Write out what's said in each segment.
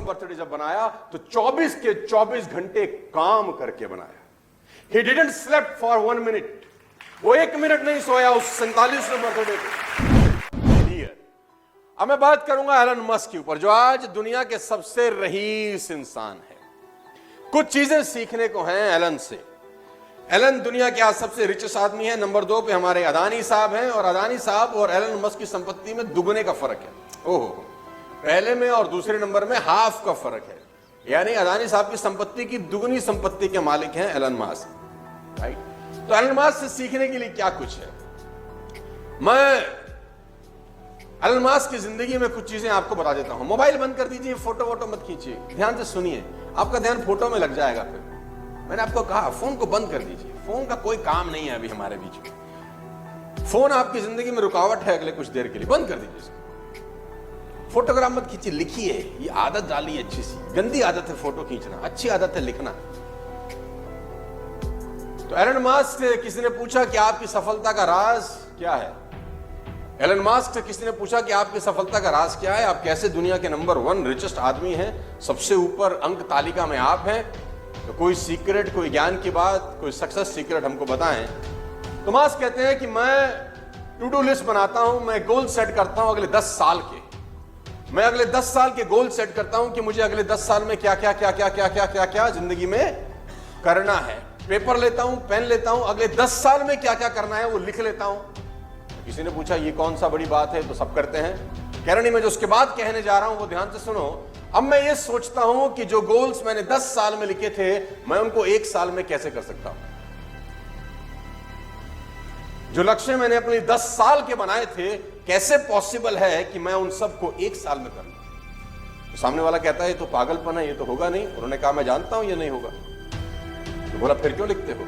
Birthday जब बनाया तो 24 के 24 घंटे काम करके बनाया। He didn't slept for 1 minute. वो 1 मिनट नहीं सोया उस 47वें बर्थडे पे। अब मैं बात करूंगा एलन मस्क के ऊपर, जो आज दुनिया के सबसे रईस इंसान है। कुछ चीजें सीखने को हैं एलन से। एलन दुनिया के आज सबसे रिचेस्ट आदमी है। नंबर 2 पे हमारे अदानी साहब हैं, और अदानी साहब और एलन मस्क की संपत्ति में दुगने का फर्क है। ओहो, पहले में और दूसरे नंबर में हाफ का फर्क है। यानी अदानी साहब की संपत्ति की दुगनी संपत्ति के मालिक हैं एलन मस्क, राइट। तो एलन मस्क से सीखने के लिए क्या कुछ है। मैं एलन मस्क की जिंदगी में कुछ चीजें आपको बता देता हूं। मोबाइल बंद कर दीजिए, फोटो वोटो मत खींचिए, ध्यान से सुनिए, आपका ध्यान फोटो में लग जाएगा। फिर मैंने आपको कहा फोन को बंद कर दीजिए, फोन का कोई काम नहीं है अभी हमारे बीच में। फोन आपकी जिंदगी में रुकावट है अगले कुछ देर के लिए, बंद कर दीजिए इसको। फोटोग्राफ मत खींचिए, लिखिए। ये आदत डालिए अच्छी सी। गंदी आदत है फोटो खींचना, अच्छी आदत है लिखना। तो एलन मस्क से किसी ने पूछा कि आपकी सफलता का राज क्या है। एलन मस्क से किसी ने पूछा कि आपकी सफलता का राज क्या है, आप कैसे दुनिया के नंबर 1 रिचेस्ट आदमी हैं, सबसे ऊपर अंक तालिका में आप हैं। तो कोई सीक्रेट, कोई ज्ञान की बात, कोई सक्सेस सीक्रेट हमको बताएं। तो मस्क कहते हैं कि मैं टू डू लिस्ट बनाता हूं, मैं गोल सेट करता हूं अगले 10 साल के। मैं अगले 10 साल के गोल सेट करता हूं कि मुझे अगले 10 साल में क्या क्या क्या क्या क्या क्या क्या क्या जिंदगी में करना है। पेपर लेता हूं, पेन लेता हूं, अगले 10 साल में क्या क्या करना है वो लिख लेता हूं। किसी ने पूछा ये कौन सा बड़ी बात है, तो सब करते हैं। कह रही मैं जो उसके बाद कहने जा रहा हूं वो ध्यान से सुनो। अब मैं ये सोचता हूं कि जो गोल्स मैंने 10 साल में लिखे थे, मैं उनको 1 साल में कैसे कर सकता हूं। जो लक्ष्य मैंने अपने 10 साल के बनाए थे, कैसे पॉसिबल है कि मैं उन सबको 1 साल में कर लूं। तो सामने वाला कहता है ये तो पागलपन है, ये तो होगा नहीं। उन्होंने कहा मैं जानता हूं ये नहीं होगा। तो बोला फिर क्यों लिखते हो।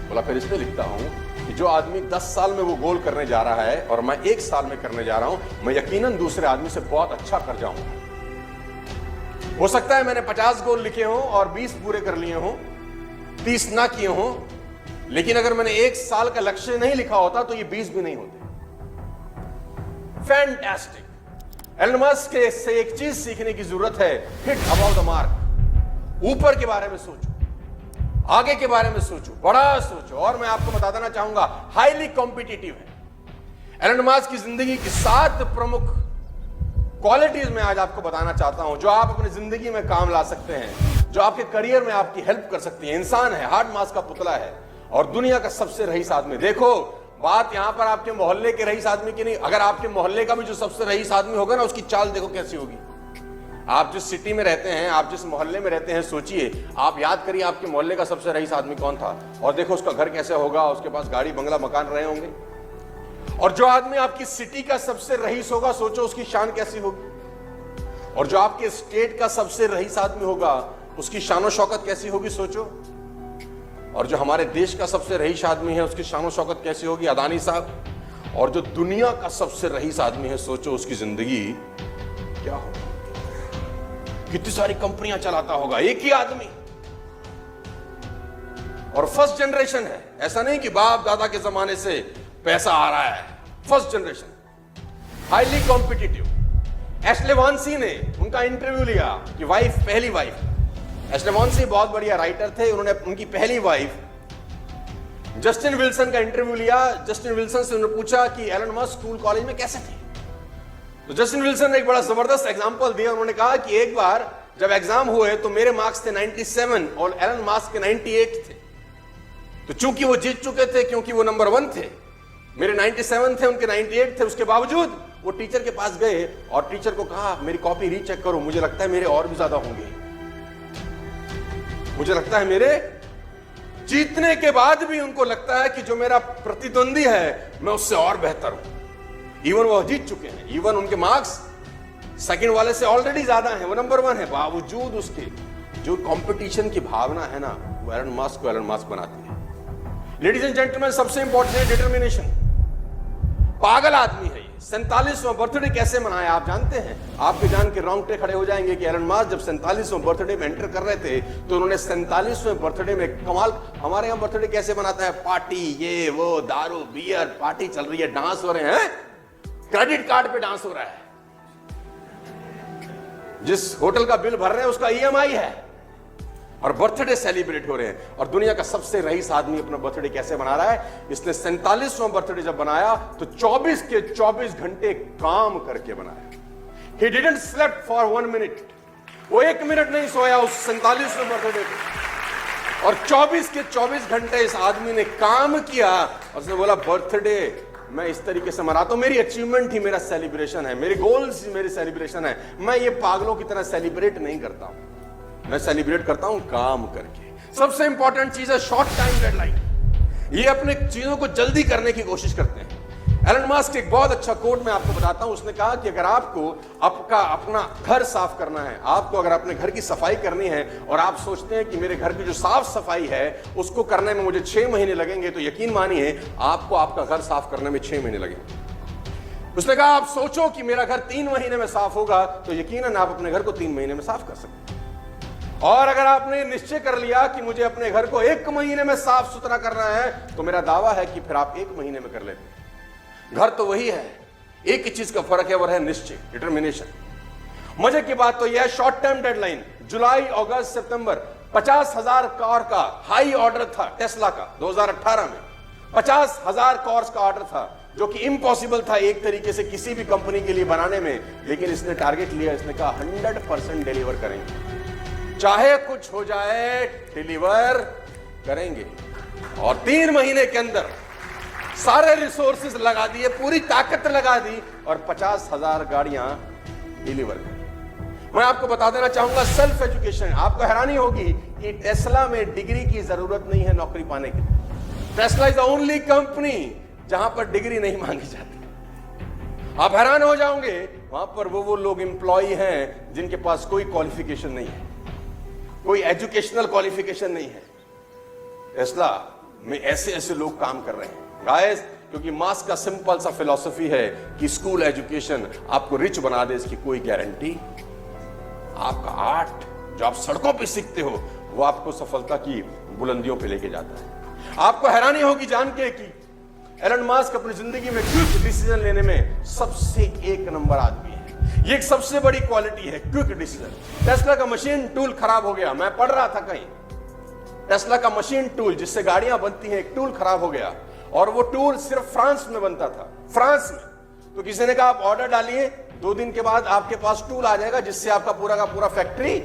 बोला फिर इसलिए लिखता हूं कि जो आदमी 10 साल में वो गोल करने जा रहा है और मैं 1 साल में करने जा रहा हूं, मैं यकीनन दूसरे आदमी से बहुत अच्छा कर जाऊंगा। हो सकता है मैंने 50 गोल लिखे हों और 20 पूरे कर लिए हों, 30 ना किए हों, लेकिन अगर मैंने 1 साल का लक्ष्य नहीं लिखा होता तो ये 20 भी नहीं होते। फैंटास्टिक। एलन मस्क से एक चीज सीखने की जरूरत है, हिट अबाउट द मार्क। ऊपर के बारे में सोचो, आगे के बारे में सोचो, बड़ा सोचो। और मैं आपको बता देना चाहूंगा हाईली कॉम्पिटिटिव है। एलन मस्क की जिंदगी की 7 प्रमुख क्वालिटीज में आज आपको बताना चाहता हूं, जो आप अपनी जिंदगी में काम ला सकते हैं, जो आपके करियर में आपकी हेल्प कर सकती है। इंसान है, हार्ड मास का पुतला है और दुनिया का सबसे रईस आदमी। देखो बात यहां पर आपके मोहल्ले के रईस आदमी की नहीं, अगर आपके मोहल्ले का भी जो सबसे रईस आदमी होगा ना, उसकी चाल देखो कैसी होगी। आप जिस सिटी में रहते हैं, आप जिस मोहल्ले में रहते हैं, सोचिए, आप याद करिए आपके मोहल्ले का सबसे रईस आदमी कौन था, और देखो उसका घर कैसे होगा, उसके पास गाड़ी बंगला मकान रहे होंगे। और जो आदमी आपकी सिटी का सबसे रईस होगा, सोचो उसकी शान कैसी होगी। और जो आपके स्टेट का सबसे रईस आदमी होगा, उसकी शानो शौकत कैसी होगी, सोचो। और जो हमारे देश का सबसे रईस आदमी है, उसकी शानो शौकत कैसी होगी, अदानी साहब। और जो दुनिया का सबसे रईस आदमी है, सोचो उसकी जिंदगी क्या होगी, कितनी सारी कंपनियां चलाता होगा एक ही आदमी। और फर्स्ट जनरेशन है, ऐसा नहीं कि बाप दादा के जमाने से पैसा आ रहा है। First generation, highly competitive. Ashlee Vance ने उनका इंटरव्यू लिया कि वाइफ, पहली वाइफ, एशले वांसी बहुत बढ़िया राइटर थे, उन्होंने उनकी पहली वाइफ जस्टिन विल्सन का इंटरव्यू लिया। जस्टिन विल्सन से उन्होंने पूछा कि एलन मस्क स्कूल कॉलेज में कैसे थे। तो जस्टिन विल्सन ने एक बड़ा जबरदस्त एग्जांपल दिया। उन्होंने कहा कि एक बार जब एग्जाम हुए तो मेरे मार्क्स थे 97 और एलन मस्क के 98 थे। तो चूंकि वो जीत चुके थे, क्योंकि वो नंबर 1 थे, मेरे 97 थे, उनके 98 थे, उसके बावजूद वो टीचर के पास गए और टीचर को कहा मेरी कॉपी रीचेक करो, मुझे लगता है मेरे और भी ज्यादा होंगे, मुझे लगता है मेरे। जीतने के बाद भी उनको लगता है कि जो मेरा प्रतिद्वंदी है मैं उससे और बेहतर हूं। इवन वो जीत चुके हैं, इवन उनके मार्क्स सेकंड वाले से ऑलरेडी ज्यादा हैं, वो नंबर 1 है, बावजूद उसके जो कंपटीशन की भावना है ना, वो एलन मस्क को एलन मस्क बनाती है। लेडीज एंड जेंटलमैन, सबसे इंपॉर्टेंट है डिटर्मिनेशन। पागल आदमी है ये। 47वां बर्थडे कैसे मनाया आप जानते हैं? आपके जान के रोंगटे खड़े हो जाएंगे कि एलन मस्क जब 47वां बर्थडे में एंटर कर रहे थे तो उन्होंने 47वें बर्थडे में कमाल। हमारे यहां बर्थडे कैसे मनाता है? पार्टी, ये वो, दारू बियर, पार्टी चल रही है, डांस हो रहे हैं, क्रेडिट कार्ड पे डांस हो रहा है। जिस होटल का बिल भर रहे हैं उसका ईएमआई है, और बर्थडे सेलिब्रेट हो रहे हैं। और दुनिया का सबसे रईस आदमी अपना बर्थडे कैसे मना रहा है? इसने 47वां बर्थडे जब बनाया तो 24 के 24 घंटे काम करके बनाया। He didn't slept for 1 minute, वो 1 मिनट नहीं सोया उस 47वें बर्थडे पे, और 24 के 24 घंटे इस आदमी ने काम किया। और उसने बोला बर्थडे मैं इस तरीके से मनाता हूं, मेरी अचीवमेंट ही मेरा सेलिब्रेशन है, मेरे गोल्स ही मेरी सेलिब्रेशन है। मैं ये पागलों की तरह सेलिब्रेट नहीं करता हूं, मैं सेलिब्रेट करता हूं काम करके। सबसे इंपॉर्टेंट चीज है शॉर्ट टाइम डेडलाइन। ये अपने चीजों को जल्दी करने की कोशिश करते हैं। एलन मस्क एक बहुत अच्छा कोट मैं आपको बताता हूं। उसने कहा कि अगर आपको अपना घर साफ करना है, आपको अगर अपने घर की सफाई करनी है, और आप सोचते हैं कि मेरे घर की जो साफ सफाई है उसको करने में मुझे 6 महीने लगेंगे, तो यकीन मानिए आपको आपका घर साफ करने में 6 महीने लगेंगे। उसने कहा आप सोचो कि मेरा घर 3 महीने में साफ होगा, तो यकीनन आप अपने घर को 3 महीने में साफ कर सकते हैं। और अगर आपने निश्चय कर लिया कि मुझे अपने घर को 1 महीने में साफ सुथरा करना है, तो मेरा दावा है कि फिर आप 1 महीने में कर लेते हैं। घर तो वही है, एक ही चीज का फर्क है, वो है निश्चय, डिटर्मिनेशन। मजे की बात तो यह है शॉर्ट टर्म डेडलाइन जुलाई, अगस्त, सितंबर 50,000 कार का हाई ऑर्डर था टेस्ला का 2018 में। 50,000 कार्स का ऑर्डर था, जो कि इम्पॉसिबल था एक तरीके से किसी भी कंपनी के लिए बनाने में, लेकिन इसने टारगेट लिया, इसने कहा 100% डिलीवर करेंगे, चाहे कुछ हो जाए डिलीवर करेंगे। और 3 महीने के अंदर सारे रिसोर्सेज लगा दिए, पूरी ताकत लगा दी, और 50,000 गाड़ियां डिलीवर कर। मैं आपको बता देना चाहूंगा सेल्फ एजुकेशन। आपको हैरानी होगी कि टेस्ला में डिग्री की जरूरत नहीं है नौकरी पाने के लिए। Tesla is the only company जहां पर डिग्री नहीं मांगी जाती। आप हैरान हो जाओगे, वहां पर वो लोग एम्प्लॉय हैं जिनके पास कोई क्वालिफिकेशन नहीं है, कोई एजुकेशनल क्वालिफिकेशन नहीं है। टेस्ला में ऐसे ऐसे लोग काम कर रहे हैं गाइस, क्योंकि मास्क का सिंपल सा फिलॉसफी है कि स्कूल एजुकेशन आपको रिच बना दे, इसकी कोई गारंटी। आपका आर्ट जो आप सड़कों पे सीखते हो वो आपको सफलता की बुलंदियों पे लेके जाता है। आपको हैरानी होगी जान के कि एलन मस्क अपनी जिंदगी में क्विक डिसीजन लेने में सबसे 1 नंबर आदमी है। ये एक सबसे बड़ी क्वालिटी है, क्विक डिसीजन। टेस्ला का मशीन टूल खराब हो गया, मैं पढ़ रहा था कहीं, टेस्ला का मशीन टूल जिससे गाड़ियां बनती हैं, एक टूल खराब हो गया, और वो टूल सिर्फ फ्रांस में बनता था, फ्रांस में। तो किसी ने कहा आप ऑर्डर डालिए, 2 दिन के बाद आपके पास टूल आ जाएगा जिससे आपका पूरा का पूरा फैक्ट्री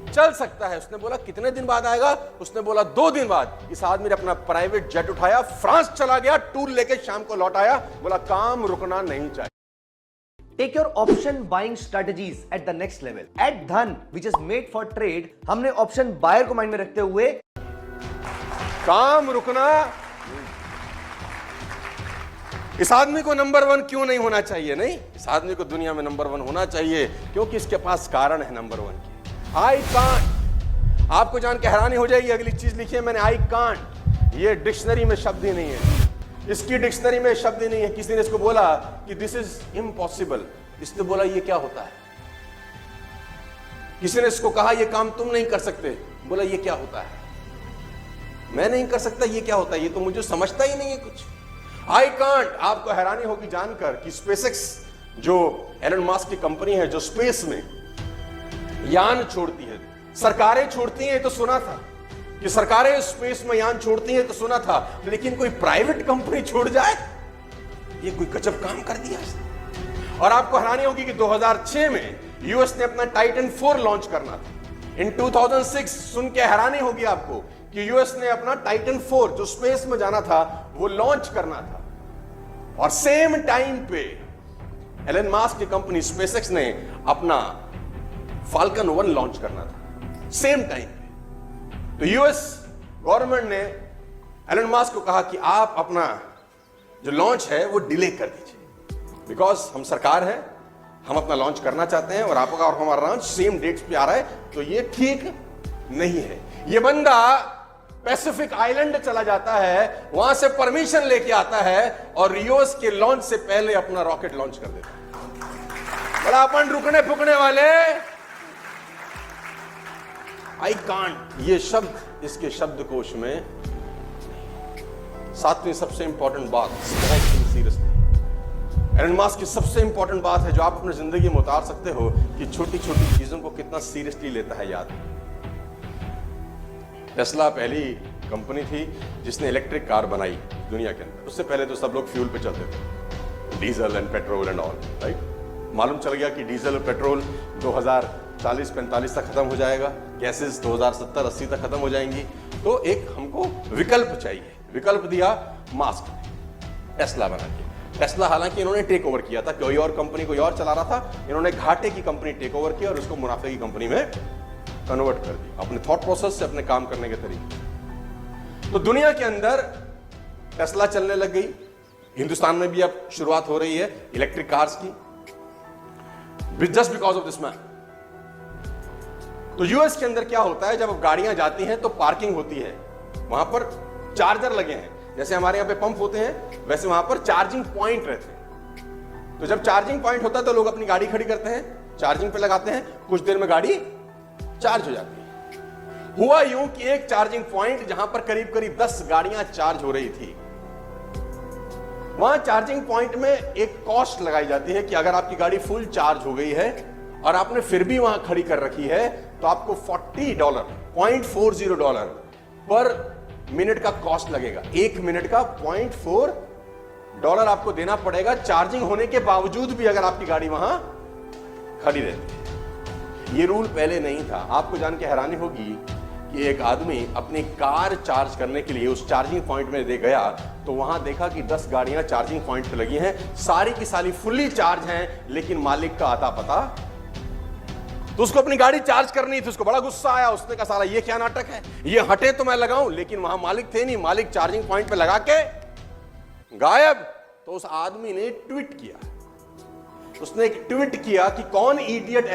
चल सकता है। उसने बोला कितने दिन बाद आएगा? उसने बोला 2 दिन बाद। इस आदमी ने अपना प्राइवेट जेट उठाया, फ्रांस चला गया, टूल लेके शाम को लौट आया, बोला काम रुकना नहीं चाहिए। Take your option buying strategies at the next level. At Dhan, which is made for trade, हमने ऑप्शन बायर को माइंड में रखते हुए काम रुकना। इस आदमी को नंबर 1 क्यों नहीं होना चाहिए? नहीं, इस आदमी को दुनिया में नंबर 1 होना चाहिए, क्योंकि इसके पास कारण है नंबर 1 की। I can't. आपको जान के हैरानी हो जाएगी, अगली चीज लिखी है मैंने, आई कांट। ये डिक्शनरी में शब्द ही नहीं है, इसकी डिक्शनरी में शब्द ही नहीं है। किसी ने इसको बोला कि दिस इज इम्पॉसिबल, इसने बोला ये क्या होता है। किसी ने इसको कहा ये काम तुम नहीं कर सकते, बोला ये क्या होता है। मैं नहीं कर सकता, ये क्या होता है, ये तो मुझे समझता ही नहीं है कुछ। I can't. आपको हैरानी होगी जानकर कि स्पेसएक्स जो एलन मस्क की कंपनी है, जो स्पेस में यान छोड़ती है, सरकारें छोड़ती हैं तो सुना था कि सरकारें स्पेस में यान छोड़ती हैं तो सुना था, लेकिन कोई प्राइवेट कंपनी छोड़ जाए, ये कोई गजब काम कर दिया इसने। और आपको हैरानी होगी कि 2006 में यूएस ने अपना टाइटन 4 लॉन्च करना था। इन 2006 सुन के हैरानी होगी आपको कि यूएस ने अपना टाइटन 4 जो स्पेस में जाना था वो लॉन्च करना था, और सेम टाइम पे एलन मस्क की कंपनी स्पेसएक्स ने अपना फाल्कन 1 लॉन्च करना था, सेम टाइम पे। तो यूएस गवर्नमेंट ने एलन मस्क को कहा कि आप अपना जो लॉन्च है वो डिले कर दीजिए, बिकॉज हम सरकार है, हम अपना लॉन्च करना चाहते हैं, और आपका और हमारा लॉन्च सेम डेट्स पे आ रहा है, तो ये ठीक नहीं है। ये बंदा पैसिफिक आइलैंड चला जाता है, वहां से परमिशन लेके आता है, और यूएस के लॉन्च से पहले अपना रॉकेट लॉन्च कर देता है। बड़ा अपन रुकने फुकने वाले। आई कांट, ये शब्द इसके शब्दकोश में। 7वीं सबसे इंपॉर्टेंट बात, बहुत सीरियसली, एलन मस्क की सबसे इंपॉर्टेंट बात है जो आप अपनी जिंदगी में उतार सकते हो कि छोटी छोटी चीजों को कितना सीरियसली लेता है। याद, टेस्ला पहली कंपनी थी जिसने इलेक्ट्रिक कार बनाई दुनिया के अंदर। उससे पहले तो सब लोग फ्यूल पे चलते थे, diesel and petrol and all, right. मालूम चल गया कि डीजल और पेट्रोल 2040-45 तक खत्म हो जाएगा, गैसेस 2070-80 तक खत्म हो जाएंगी। तो एक हमको विकल्प चाहिए। विकल्प दिया मास्क ने, टेस्ला बना के। टेस्ला हालांकि इन्होंने टेक ओवर किया था, कोई और कंपनी कोई और चला रहा था, इन्होंने घाटे की कंपनी टेक ओवर किया और उसको मुनाफे की कंपनी में कन्वर्ट कर दिया, अपने थॉट प्रोसेस से, अपने काम करने के तरीके। तो दुनिया के अंदर टेस्ला चलने लग गई। हिंदुस्तान में भी अब शुरुआत हो रही है इलेक्ट्रिक कार्स की, just because of this man. तो यूएस के अंदर क्या होता है, जब गाड़ियां जाती हैं तो पार्किंग होती है, वहां पर चार्जर लगे हैं। जैसे हमारे यहां पे पंप होते हैं, वैसे वहां पर चार्जिंग पॉइंट रहते हैं। तो जब चार्जिंग पॉइंट होता है तो लोग अपनी गाड़ी खड़ी करते हैं, चार्जिंग पे लगाते हैं, कुछ देर में गाड़ी चार्ज हो जाती है। हुआ यूं कि एक चार्जिंग पॉइंट जहां पर करीब करीब 10 गाड़ियां चार्ज हो रही थी, वहां चार्जिंग पॉइंट में एक कॉस्ट लगाई जाती है कि अगर आपकी गाड़ी फुल चार्ज हो गई है और आपने फिर भी वहां खड़ी कर रखी है तो आपको $40 पर मिनट का कॉस्ट लगेगा। 1 मिनट का $0.4 आपको देना पड़ेगा, चार्जिंग होने के बावजूद भी अगर आपकी गाड़ी वहां खड़ी रहती है। ये रूल पहले नहीं था। आपको जान के हैरानी होगी कि एक आदमी अपनी कार चार्ज करने के लिए उस चार्जिंग पॉइंट में दे गया तो वहां देखा कि 10 गाड़ियां चार्जिंग पॉइंट पे लगी हैं, सारी की सारी फुल्ली चार्ज हैं, लेकिन मालिक का आता पता। तो उसको अपनी गाड़ी चार्ज करनी थी, उसको बड़ा गुस्सा आया। उसने कहा साला ये क्या नाटक है, ये हटे तो मैं लगाऊं, लेकिन वहां मालिक थे नहीं, मालिक चार्जिंग पॉइंट पे लगा के गायब। तो उस आदमी ने ट्वीट किया, उसने एक ट्वीट किया कि कौन इडियट